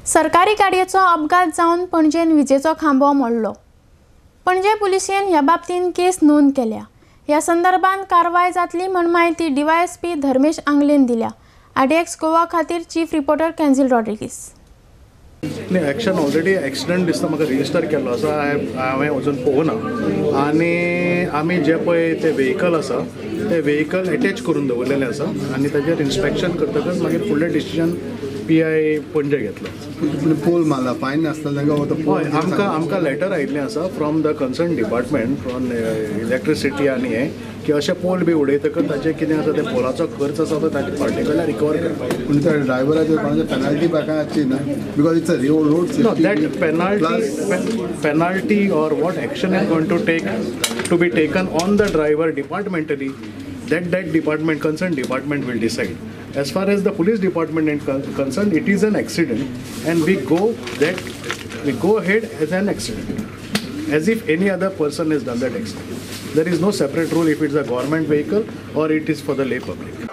सरकारी गाडयेचो अपघात जावन पणजेन विजेचो खांबो मोडलो। पणजे पुलिसेन ह्या बाबतीन केस नोंद केल्या। ह्या संदर्भात कारवाय जातली म्हण माहिती डीवायएसपी धर्मेश आंगलेन दिल्या। आरडीएक्स गोवा खातीर chief reporter Kenzil Rodrigues. Action already accident दिसता म्हाका रजिस्टर केल्लो आसा। हांवें अजून पळोवना आनी आमी जे पळय ते व्हेहिकल आसा ते व्हेहिकल अटॅच करून दवरलेले आसा आनी ताजेर इन्स्पेक्शन करतकच मागीर फुडलें डिसिजन PI पणजे घेतलो। पोल मारला फायन आसता तांकां आमकां लेटर आयिल्लें आसा from the concern department from electricity आनी हें की अशे पोल बी उडयतकच ताजें कितें आसा ते पोलाचो खर्च आसा तो ताजे पार्टिकूलर रिकवर करपाक। पूण त्या ड्रायव्हराचेर कोणाचे पेनल्टी बाकायची ना because it's a road safety. That penalty or what action is going to be taken on the driver departmentally, that department, concerned department will decide. As far as the police department is concerned, it is an accident and we go ahead as an accident, as if any other person has done that accident. There is no separate rule if it's a government vehicle or it is for the lay public.